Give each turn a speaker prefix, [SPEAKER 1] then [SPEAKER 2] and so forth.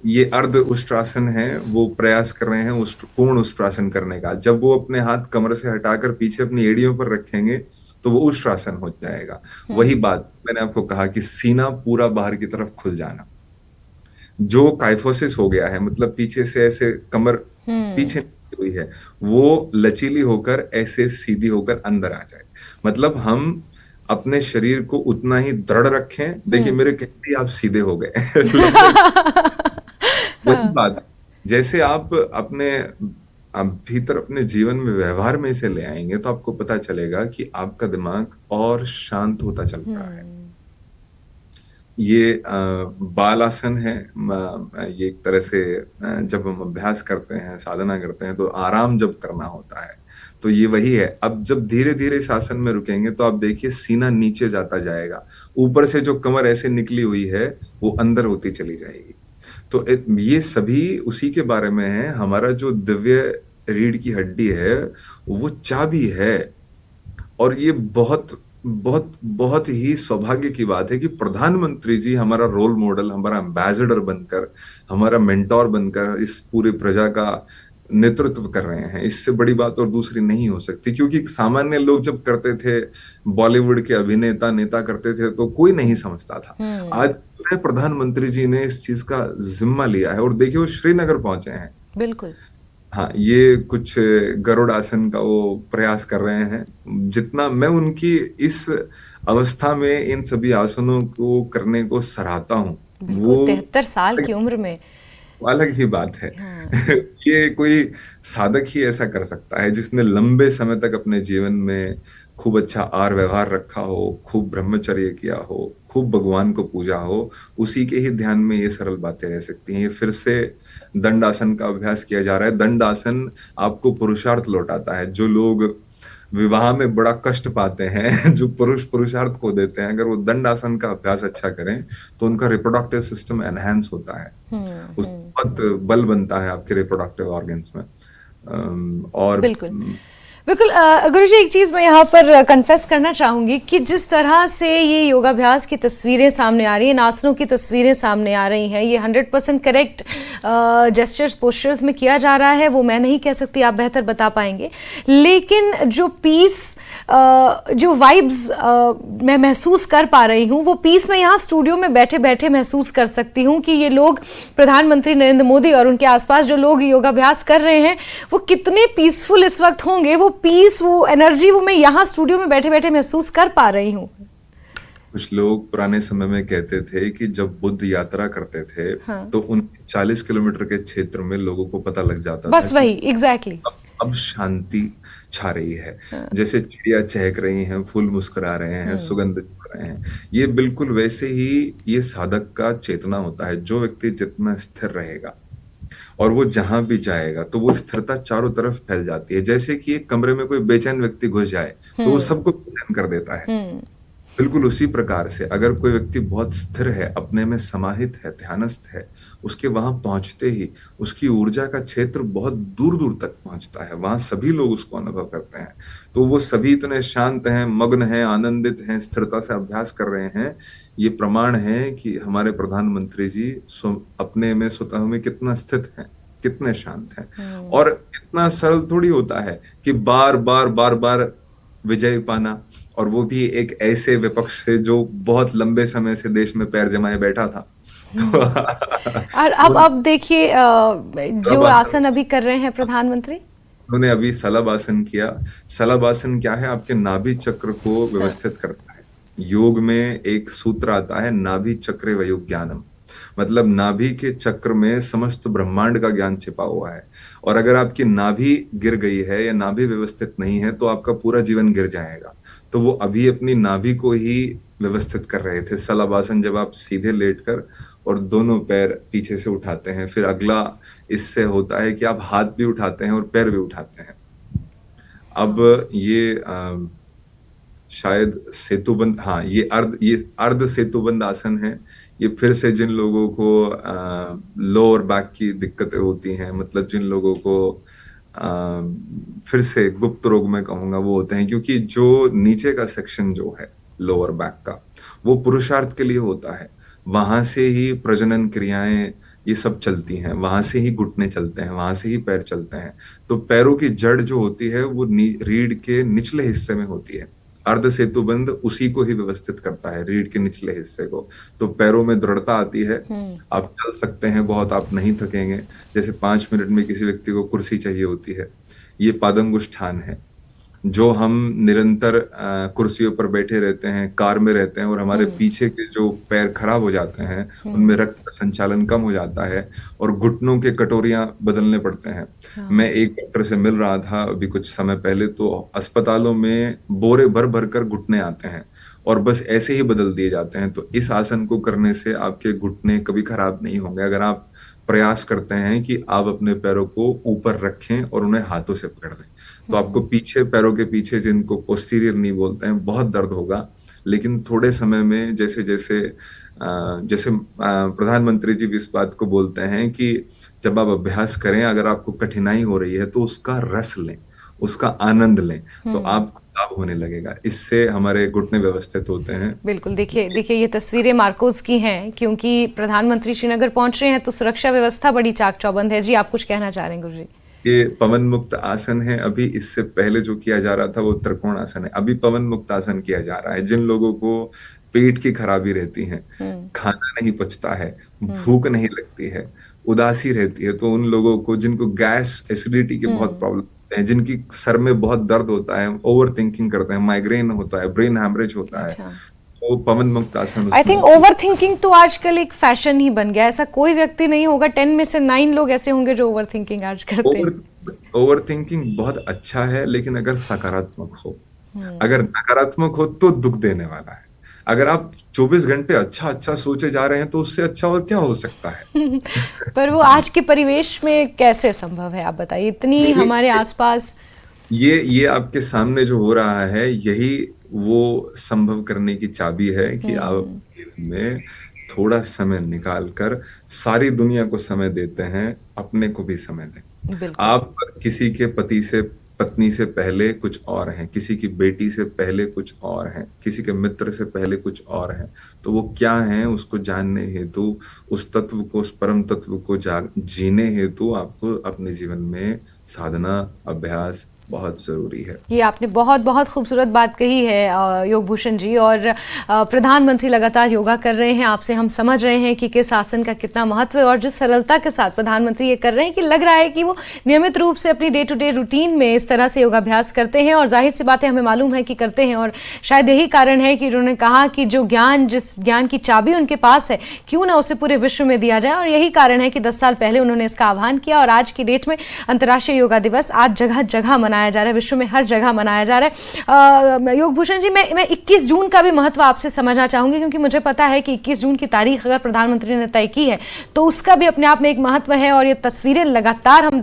[SPEAKER 1] ये अर्ध उष्ट्रासन है, वो प्रयास कर रहे हैं पूर्ण उष्ट्रासन करने का। जब वो अपने हाथ कमर से हटाकर पीछे अपनी एड़ियों पर रखेंगे तो वो उष्ट्रासन हो जाएगा। वही
[SPEAKER 2] हम्म।
[SPEAKER 1] बात मैंने आपको कहा कि सीना पूरा बाहर की तरफ खुल जाना। जो काइफोसिस हो गया है, मतलब पीछे से ऐसे कमर पीछे
[SPEAKER 2] हम्म।
[SPEAKER 1] निकली हुई है, वो लचीली होकर ऐसे सीधी होकर अंदर आ जाए। मतलब हम अपने शरीर को उतना ही दृढ़ रखें। देखिए,
[SPEAKER 2] हम्म।
[SPEAKER 1] मेरे कहते ही आप सीधे हो गए लंबे। वही
[SPEAKER 2] हाँ।
[SPEAKER 1] बात, जैसे आप अपने आप भीतर अपने जीवन में व्यवहार में इसे ले आएंगे तो आपको पता चलेगा कि आपका दिमाग और शांत होता चल रहा है।
[SPEAKER 2] हम्म।
[SPEAKER 1] ये बाल आसन है। ये एक तरह से जब हम अभ्यास करते हैं, साधना करते हैं, तो आराम जब करना होता है तो ये वही है। अब जब धीरे धीरे इस आसन में रुकेंगे तो आप देखिए सीना नीचे जाता जाएगा, ऊपर से जो कमर ऐसे निकली हुई है वो अंदर होती चली जाएगी। तो ये सभी उसी के बारे में है। हमारा जो दिव्य रीढ़ की हड्डी है वो चाबी है। और ये बहुत बहुत बहुत ही सौभाग्य की बात है कि प्रधानमंत्री जी हमारा रोल मॉडल, हमारा एम्बेसडर बनकर, हमारा मेंटोर बनकर इस पूरी प्रजा का नेतृत्व कर रहे हैं। इससे बड़ी बात और दूसरी नहीं हो सकती, क्योंकि सामान्य लोग जब करते थे, बॉलीवुड के अभिनेता नेता करते थे तो कोई नहीं समझता था। आज
[SPEAKER 2] हम्म।
[SPEAKER 1] जो है प्रधानमंत्री जी ने इस चीज का जिम्मा लिया है और देखिए वो श्रीनगर पहुंचे हैं।
[SPEAKER 2] बिल्कुल।
[SPEAKER 1] हाँ, ये कुछ गरुड़ आसन का वो प्रयास कर रहे हैं। जितना मैं उनकी इस अवस्था में इन सभी आसनों को करने को सराहता हूँ,
[SPEAKER 2] बिल्कुल,
[SPEAKER 1] वो
[SPEAKER 2] 73 साल की उम्र में।
[SPEAKER 1] अलग ही बात है।
[SPEAKER 2] हाँ।
[SPEAKER 1] ये कोई साधक ही ऐसा कर सकता है जिसने लंबे समय तक अपने जीवन में खूब अच्छा आहार व्यवहार रखा हो, खूब ब्रह्मचर्य किया हो, खूब भगवान को पूजा हो। उसी के ही ध्यान में ये सरल बातें रह सकती हैं। ये फिर से दंड आसन का अभ्यास किया जा रहा है। दंड आसन आपको पुरुषार्थ लौटाता है। जो लोग विवाह में बड़ा कष्ट पाते हैं जो पुरुष पुरुषार्थ को देते हैं, अगर वो दंड आसन का अभ्यास अच्छा करें तो उनका रिप्रोडक्टिव सिस्टम एनहेंस होता है। उस
[SPEAKER 2] हम्म।
[SPEAKER 1] बहुत बल बनता है आपके रिप्रोडक्टिव ऑर्गन्स में। और
[SPEAKER 2] बिल्कुल। बिल्कुल, गुरुजी एक चीज़ मैं यहाँ पर कन्फेस करना चाहूँगी कि जिस तरह से ये योगाभ्यास की तस्वीरें सामने आ रही हैं, इन आसनों की तस्वीरें सामने आ रही हैं, ये 100% करेक्ट जेस्चर्स पोस्चर्स में किया जा रहा है, वो मैं नहीं कह सकती, आप बेहतर बता पाएंगे। लेकिन जो पीस, जो वाइब्स मैं महसूस कर पा रही हूँ, वो पीस मैं यहाँ स्टूडियो में बैठे बैठे महसूस कर सकती हूँ कि ये लोग, प्रधानमंत्री नरेंद्र मोदी और उनके आसपास जो लोग योगाभ्यास कर रहे हैं, वो कितने पीसफुल इस वक्त होंगे। वो पीस, वो एनर्जी, वो मैं यहाँ स्टूडियो में बैठे बैठे महसूस कर पा रही हूँ।
[SPEAKER 1] कुछ लोग पुराने समय में कहते थे कि जब बुद्ध यात्रा करते थे
[SPEAKER 2] हाँ।
[SPEAKER 1] तो उन 40 किलोमीटर के क्षेत्र में लोगों को पता लग जाता था
[SPEAKER 2] बस
[SPEAKER 1] कि
[SPEAKER 2] वही, एग्जैक्टली exactly.
[SPEAKER 1] अब शांति छा रही है।
[SPEAKER 2] हाँ।
[SPEAKER 1] जैसे चिड़िया चहक रही हैं, फूल मुस्कुरा रहे हैं, सुगंध छोड़ रहे हैं, ये बिल्कुल वैसे ही ये साधक का चेतना होता है। जो व्यक्ति जितना स्थिर रहेगा और वो जहां भी जाएगा तो वो स्थिरता चारों तरफ फैल जाती है। जैसे कि एक कमरे में कोई बेचैन व्यक्ति घुस जाए तो वो सबको बेचैन कर देता है। बिल्कुल उसी प्रकार से अगर कोई व्यक्ति बहुत स्थिर है, अपने में समाहित है, ध्यानस्थ है, उसके वहां पहुंचते ही उसकी ऊर्जा का क्षेत्र बहुत दूर दूर तक पहुंचता है। वहां सभी लोग उसको अनुभव करते हैं। तो वो सभी इतने शांत हैं, मग्न हैं, आनंदित हैं, स्थिरता से अभ्यास कर रहे हैं। ये प्रमाण है कि हमारे प्रधानमंत्री जी अपने में स्वतः में कितना स्थित हैं, कितने शांत हैं। और इतना सरल थोड़ी होता है कि बार बार बार बार विजय पाना, और वो भी एक ऐसे विपक्ष से जो बहुत लंबे समय से देश में पैर जमाए बैठा था। तो
[SPEAKER 2] और
[SPEAKER 1] उन
[SPEAKER 2] अब देखिए, जो
[SPEAKER 1] शलभ आसन,
[SPEAKER 2] आसन अभी कर रहे हैं प्रधानमंत्री।
[SPEAKER 1] उन्होंने अभी शलभ आसन किया। शलभ आसन क्या है? आपके नाभि चक्र को
[SPEAKER 2] हाँ।
[SPEAKER 1] व्यवस्थित करता है। योग में एक सूत्र आता है, नाभि चक्रे वयोज्ञानम। मतलब नाभि के चक्र में समस्त ब्रह्मांड का ज्ञान छिपा हुआ है। और अगर आपकी नाभि गिर गई है या नाभि व्यवस्थित नहीं है तो आपका पूरा जीवन गिर जाएगा। तो वो अभी अपनी नाभि को ही व्यवस्थित कर रहे थे। शलभासन, जब आप सीधे लेटकर और दोनों पैर पीछे से उठाते हैं, फिर अगला इससे होता है कि आप हाथ भी उठाते हैं और पैर भी उठाते हैं। अब ये शायद सेतुबंद, हाँ, ये अर्ध सेतुबंद आसन है। ये फिर से जिन लोगों को लोअर बैक की दिक्कतें होती हैं, मतलब जिन लोगों को फिर से गुप्त रोग में कहूंगा वो होते हैं, क्योंकि जो नीचे का सेक्शन जो है लोअर बैक का, वो पुरुषार्थ के लिए होता है। वहां से ही प्रजनन क्रियाएं ये सब चलती हैं, वहां से ही घुटने चलते हैं, वहां से ही पैर चलते हैं। तो पैरों की जड़ जो होती है वो रीढ़ के निचले हिस्से में होती है। अर्ध सेतुबंध उसी को ही व्यवस्थित करता है, रीढ़ के निचले हिस्से को। तो पैरों में दृढ़ता आती है, आप चल सकते हैं बहुत, आप नहीं थकेंगे। जैसे 5 मिनट में किसी व्यक्ति को कुर्सी चाहिए होती है, ये पादंगुष्ठान है। जो हम निरंतर कुर्सियों पर बैठे रहते हैं, कार में रहते हैं, और हमारे पीछे के जो पैर खराब हो जाते हैं, उनमें रक्त का संचालन कम हो जाता है और घुटनों के कटोरियां बदलने पड़ते हैं। मैं एक डॉक्टर से मिल रहा था अभी कुछ समय पहले, तो अस्पतालों में बोरे भर भर कर घुटने आते हैं और बस ऐसे ही बदल दिए जाते हैं। तो इस आसन को करने से आपके घुटने कभी खराब नहीं होंगे, अगर आप प्रयास करते हैं कि आप अपने पैरों को ऊपर रखें और उन्हें हाथों से पकड़ दें। तो आपको पीछे, पैरों के पीछे, जिनको पोस्टीरियर नी बोलते हैं, बहुत दर्द होगा, लेकिन थोड़े समय में जैसे जैसे प्रधानमंत्री जी भी इस बात को बोलते हैं कि जब आप अभ्यास करें, अगर आपको कठिनाई हो रही है तो उसका रस लें, उसका आनंद लें, तो आप लाभ होने लगेगा। इससे हमारे घुटने व्यवस्थित होते हैं।
[SPEAKER 2] बिल्कुल, देखिए ये तस्वीरें मार्कोस की हैं, क्योंकि प्रधानमंत्री श्रीनगर पहुंच रहे हैं तो सुरक्षा व्यवस्था बड़ी चाक चौबंद है। जी, आप कुछ कहना चाह रहे हैं गुरुजी?
[SPEAKER 1] ये पवन मुक्त आसन है। अभी इससे पहले जो किया जा रहा था वो त्रिकोण आसन है, अभी पवन मुक्त आसन किया जा रहा है। जिन लोगों को पेट की खराबी रहती है, खाना नहीं पचता है, भूख नहीं लगती है, उदासी रहती है, तो उन लोगों को, जिनको गैस एसिडिटी की बहुत प्रॉब्लम है, जिनकी सर में बहुत दर्द होता है, ओवर थिंकिंग करते हैं, माइग्रेन होता है, ब्रेन हैमरेज होता है, तो पवन मुक्त आसन।
[SPEAKER 2] आई थिंक ओवर थिंकिंग तो आजकल एक फैशन ही बन गया है। ऐसा कोई व्यक्ति नहीं होगा, 10 में से 9 लोग ऐसे होंगे जो ओवर थिंकिंग आज करते हैं।
[SPEAKER 1] ओवर थिंकिंग बहुत अच्छा है, लेकिन अगर सकारात्मक हो, अगर नकारात्मक हो तो दुख देने वाला है। अगर आप 24 घंटे अच्छा अच्छा सोचे जा रहे हैं तो उससे अच्छा और क्या हो सकता है।
[SPEAKER 2] पर वो आज के परिवेश में कैसे संभव है, आप बताइए, इतनी हमारे आसपास।
[SPEAKER 1] ये आपके सामने जो हो रहा है, यही वो संभव करने की चाबी है कि आप जीवन में थोड़ा समय निकाल कर सारी दुनिया को समय देते हैं, अपने को भी समय दें। आप किसी के पत्नी से पहले कुछ और हैं, किसी की बेटी से पहले कुछ और हैं, किसी के मित्र से पहले कुछ और हैं। तो वो क्या हैं, उसको जानने हेतु, उस तत्व को, उस परम तत्व को जीने हेतु आपको अपने जीवन में साधना, अभ्यास बहुत जरूरी है।
[SPEAKER 2] ये आपने बहुत बहुत खूबसूरत बात कही है योगभूषण जी। और प्रधानमंत्री लगातार योगा कर रहे हैं, आपसे हम समझ रहे हैं कि किस आसन का कितना महत्व है, और जिस सरलता के साथ प्रधानमंत्री ये कर रहे हैं कि लग रहा है कि वो नियमित रूप से अपनी डे टू डे रूटीन में इस तरह से योगाभ्यास करते हैं। और जाहिर सी बात है, हमें मालूम है कि करते हैं, और शायद यही कारण है कि उन्होंने कहा कि जो ज्ञान, जिस ज्ञान की चाबी उनके पास है, क्यों ना उसे पूरे विश्व में दिया जाए। और यही कारण है कि 10 साल पहले उन्होंने इसका आह्वान किया, और आज की डेट में अंतर्राष्ट्रीय योगा दिवस आज जगह जगह मनाया जा रहा है, विश्व में हर जगह मनाया जा रहा है। योगभूषण जी, मैं 21 जून का भी महत्व आपसे समझना चाहूंगी, क्योंकि मुझे पता है कि 21 जून की तारीख अगर प्रधानमंत्री ने तय की है तो उसका भी अपने आप में एक महत्व है, और ये तस्वीरें लगातार हम